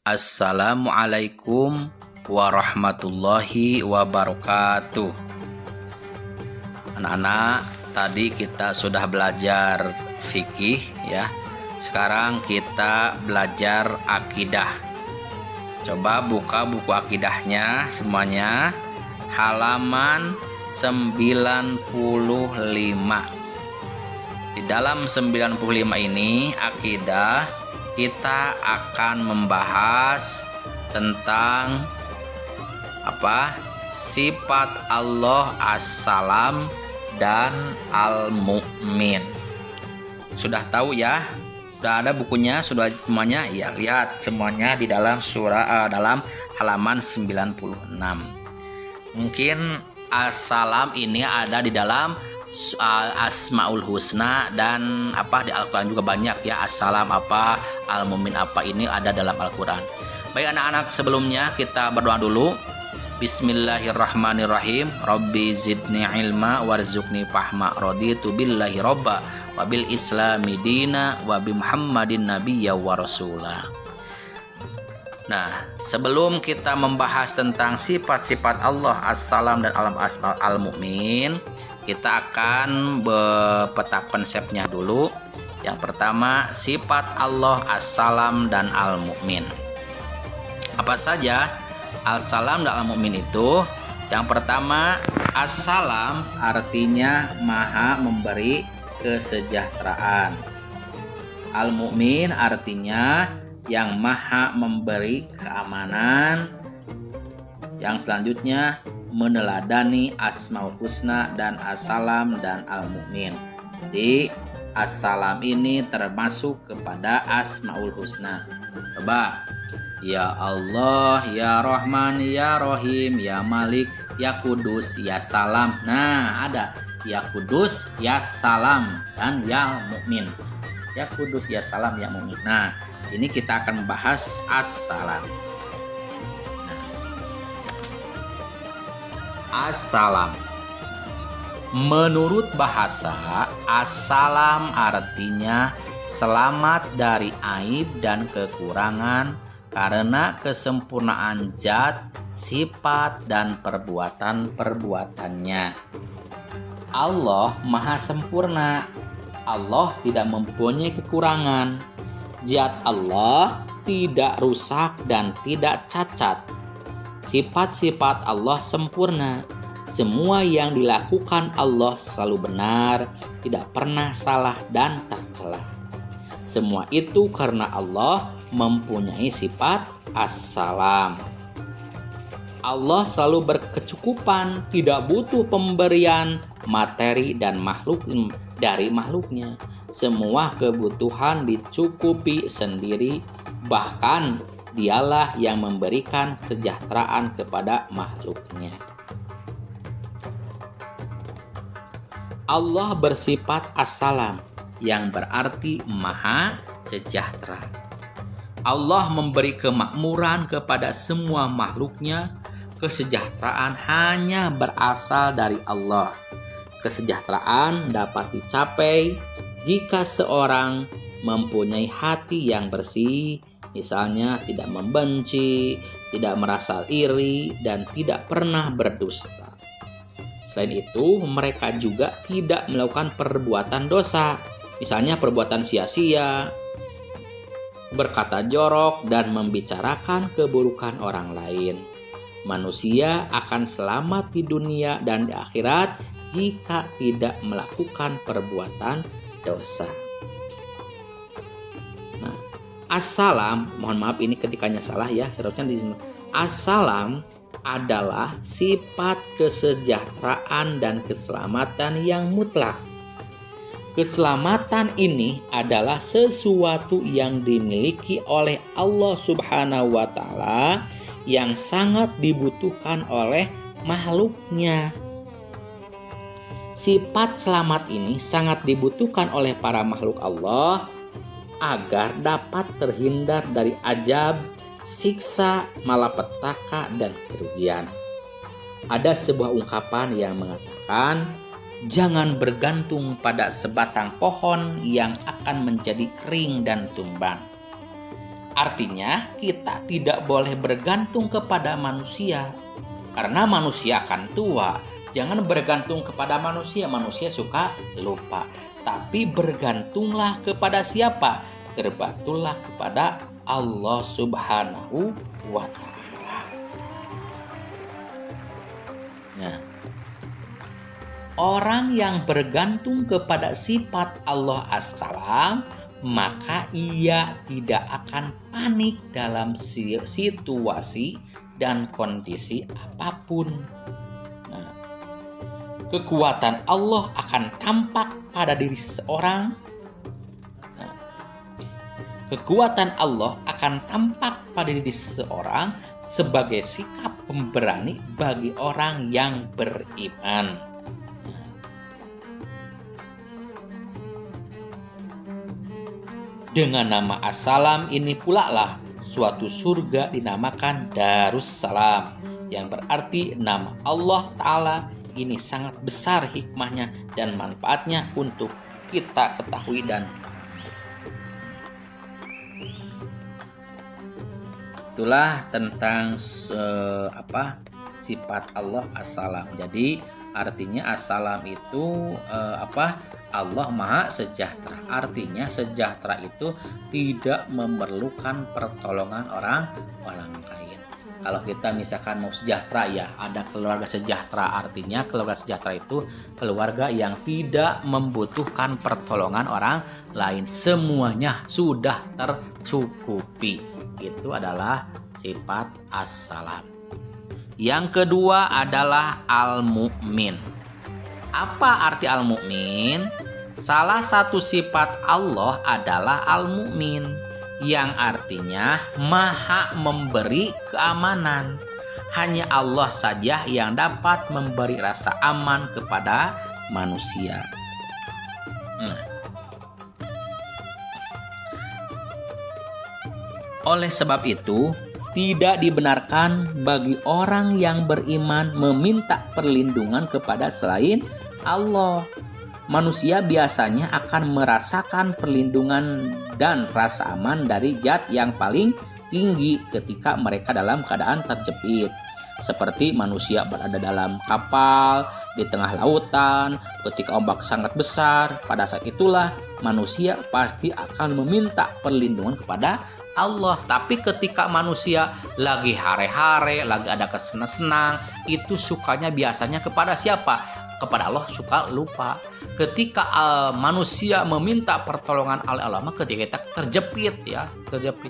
Assalamualaikum warahmatullahi wabarakatuh. Anak-anak, tadi kita sudah belajar fikih ya. Sekarang kita belajar akidah. Coba buka buku akidahnya semuanya. Halaman 95. Di dalam 95 ini akidah kita akan membahas tentang sifat Allah As-Salam dan Al-Mu'min. Sudah tahu ya? Sudah ada bukunya, sudah semuanya? Ya, lihat semuanya di dalam dalam halaman 96. Mungkin As-Salam ini ada di dalam Asmaul Husna dan di Al-Quran juga banyak ya. As-Salam Al-Mu'min ini ada dalam Al-Quran. Baik anak-anak, sebelumnya kita berdoa dulu. Bismillahirrahmanirrahim. Rabbi zidni ilma warzuqni fahma. Raditu billahi robba wa bil islami dina wa bi Muhammadin nabiyya wa rasulah. Nah, sebelum kita membahas tentang sifat-sifat Allah As-Salam dan Al-Mu'min, kita akan peta konsepnya dulu. Yang pertama, sifat Allah As-Salam dan Al-Mu'min. Apa saja Al-Salam dan Al-Mu'min itu? Yang pertama, As-Salam artinya maha memberi kesejahteraan. Al-Mu'min artinya yang maha memberi keamanan. Yang selanjutnya, meneladani Asmaul Husna dan As-Salam dan Al-Mu'min. Jadi As-Salam ini termasuk kepada Asmaul Husna. Coba, ya Allah, ya Rahman, ya Rahim, ya Malik, ya Kudus, ya Salam. Nah, ada ya Kudus, ya Salam, dan ya Mu'min. Ya Kudus, ya Salam, ya Mu'min. Nah, sini kita akan membahas As-Salam. As-Salam. Menurut bahasa, As-Salam artinya selamat dari aib dan kekurangan karena kesempurnaan zat, sifat, dan perbuatan-perbuatannya. Allah maha sempurna. Allah tidak mempunyai kekurangan. Zat Allah tidak rusak dan tidak cacat. Sifat-sifat Allah sempurna. Semua yang dilakukan Allah selalu benar, tidak pernah salah dan tercela. Semua itu karena Allah mempunyai sifat As-Salam. Allah selalu berkecukupan, tidak butuh pemberian materi dan dari makhluknya. Semua kebutuhan dicukupi sendiri, bahkan Dialah yang memberikan kesejahteraan kepada makhluknya. Allah bersifat As-Salam yang berarti maha sejahtera. Allah memberi kemakmuran kepada semua makhluknya. Kesejahteraan hanya berasal dari Allah. Kesejahteraan dapat dicapai jika seorang mempunyai hati yang bersih, misalnya tidak membenci, tidak merasa iri, dan tidak pernah berdusta. Selain itu, mereka juga tidak melakukan perbuatan dosa, misalnya perbuatan sia-sia, berkata jorok, dan membicarakan keburukan orang lain. Manusia akan selamat di dunia dan di akhirat jika tidak melakukan perbuatan dosa. As-Salam, mohon maaf ini ketikanya salah ya, seharusnya di sini. As-Salam adalah sifat kesejahteraan dan keselamatan yang mutlak. Keselamatan ini adalah sesuatu yang dimiliki oleh Allah Subhanahu wa Ta'ala yang sangat dibutuhkan oleh makhluknya. Sifat selamat ini sangat dibutuhkan oleh para makhluk Allah agar dapat terhindar dari azab, siksa, malapetaka, dan kerugian. Ada sebuah ungkapan yang mengatakan, jangan bergantung pada sebatang pohon yang akan menjadi kering dan tumbang. Artinya kita tidak boleh bergantung kepada manusia. Karena manusia akan tua. Jangan bergantung kepada manusia. Manusia suka lupa. Tapi bergantunglah kepada siapa? Bergantunglah kepada Allah Subhanahu wa Ta'ala. Nah, orang yang bergantung kepada sifat Allah As-Salam, maka ia tidak akan panik dalam situasi dan kondisi apapun. Nah, kekuatan Allah akan tampak pada diri seseorang. Nah, kekuatan Allah akan tampak pada diri seseorang sebagai sikap pemberani bagi orang yang beriman. Dengan nama As-Salam ini pula lah suatu surga dinamakan Darussalam, yang berarti nama Allah Ta'ala ini sangat besar hikmahnya dan manfaatnya untuk kita ketahui. Dan itulah tentang sifat Allah As-Salam. Jadi artinya As-Salam itu Allah Maha Sejahtera. Artinya sejahtera itu tidak memerlukan pertolongan orang lain. Kalau kita misalkan mau sejahtera, ya ada keluarga sejahtera. Artinya keluarga sejahtera itu keluarga yang tidak membutuhkan pertolongan orang lain. Semuanya sudah tercukupi. Itu adalah sifat As-Salam. Yang kedua adalah Al-Mu'min. Apa arti Al-Mu'min? Salah satu sifat Allah adalah Al-Mu'min, yang artinya Maha memberi keamanan. Hanya Allah saja yang dapat memberi rasa aman kepada manusia. Oleh sebab itu, tidak dibenarkan bagi orang yang beriman meminta perlindungan kepada selain Allah. Manusia biasanya akan merasakan perlindungan dan rasa aman dari zat yang paling tinggi ketika mereka dalam keadaan terjepit. Seperti manusia berada dalam kapal di tengah lautan ketika ombak sangat besar. Pada saat itulah manusia pasti akan meminta perlindungan kepada Allah. Tapi ketika manusia lagi hare-hare, lagi ada kesenang-senang, itu sukanya biasanya kepada siapa? Kepada Allah, suka lupa. Ketika manusia meminta pertolongan oleh Allah, maka ketika kita terjepit.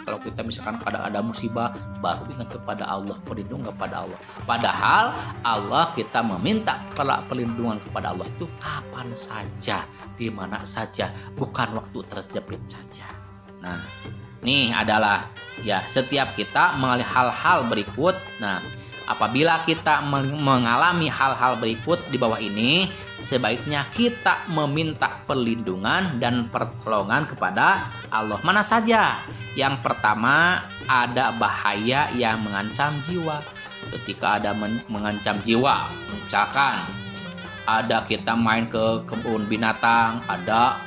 Kalau kita misalkan ada musibah, baru ingat kepada Allah, perlindungan kepada Allah. Padahal Allah, kita meminta perlindungan kepada Allah itu kapan saja, di mana saja, bukan waktu terjepit saja. Nah, ini adalah setiap kita mengalami hal-hal berikut. Nah, apabila kita mengalami hal-hal berikut di bawah ini, sebaiknya kita meminta perlindungan dan pertolongan kepada Allah. Mana saja? Yang pertama, ada bahaya yang mengancam jiwa. Ketika ada mengancam jiwa, misalkan ada kita main ke kebun binatang, ada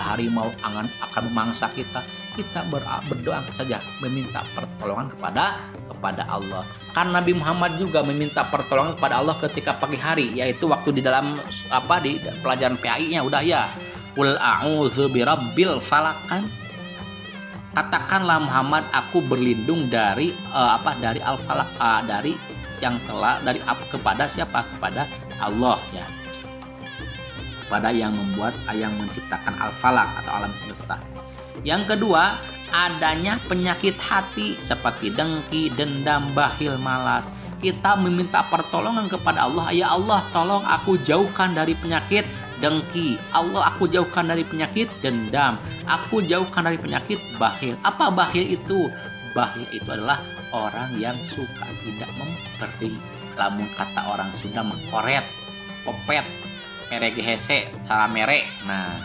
harimau akan memangsa kita berdoa saja, meminta pertolongan kepada Allah. Karena Nabi Muhammad juga meminta pertolongan kepada Allah ketika pagi hari, yaitu waktu di dalam di pelajaran PAI-nya udah ya. Qul a'udzu birabbil falaq. Katakanlah Muhammad, aku berlindung dari dari al-falaq, dari yang telah dari kepada siapa? Kepada Allah ya. Kepada yang menciptakan al-falaq atau alam semesta. Yang kedua, adanya penyakit hati seperti dengki, dendam, bakhil, malas. Kita meminta pertolongan kepada Allah. Ya Allah, tolong aku jauhkan dari penyakit dengki. Allah, aku jauhkan dari penyakit dendam. Aku jauhkan dari penyakit bakhil. Apa bakhil itu? Bakhil itu adalah orang yang suka tidak memberi. Lamun kata orang Sunda mah koret, kopet, merek hese, cara merek. Nah,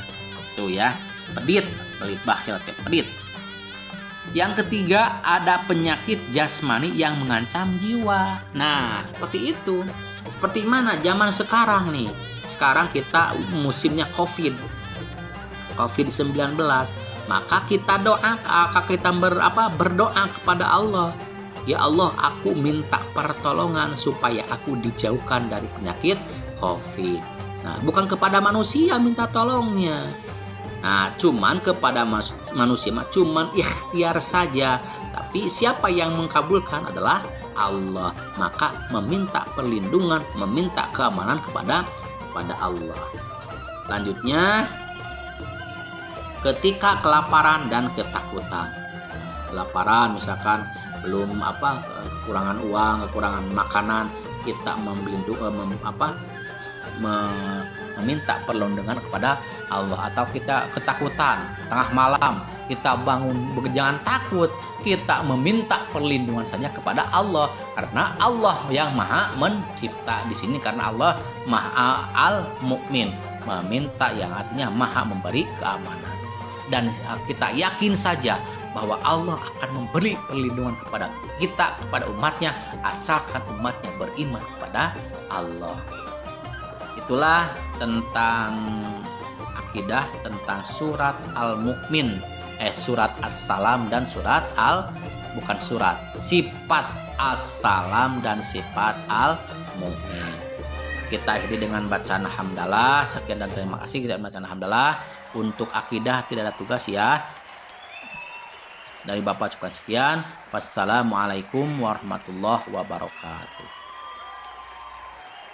itu ya, pelit bakhil, pelit. Yang ketiga, ada penyakit jasmani yang mengancam jiwa. Nah, seperti itu. Seperti mana zaman sekarang nih? Sekarang kita musimnya COVID-19. maka kita berdoa kepada Allah. Ya Allah, aku minta pertolongan supaya aku dijauhkan dari penyakit COVID. Nah, bukan kepada manusia minta tolongnya. Nah, cuman kepada manusia cuman ikhtiar saja. Tapi siapa yang mengkabulkan adalah Allah. Maka meminta perlindungan, meminta keamanan kepada Allah. Lanjutnya, ketika kelaparan dan ketakutan. Kelaparan misalkan belum kekurangan uang, kekurangan makanan, kita meminta perlindungan kepada Allah. Atau kita ketakutan tengah malam, kita bangun, jangan takut, kita meminta perlindungan saja kepada Allah, karena Allah yang Maha Mencipta. Di sini karena Allah Maha Al-Mukmin, meminta yang artinya Maha memberi keamanan. Dan kita yakin saja bahwa Allah akan memberi perlindungan kepada kita, kepada umatnya, asalkan umatnya beriman kepada Allah. Itulah tentang akidah, tentang surat Al-Mu'min, surat As-Salam dan sifat As-Salam dan sifat Al-Mu'min. Kita akhiri dengan bacaan hamdalah. Sekian dan terima kasih. Kita bacaan hamdalah. Untuk akidah tidak ada tugas ya. Dari Bapak cukup sekian. Wassalamualaikum warahmatullahi wabarakatuh.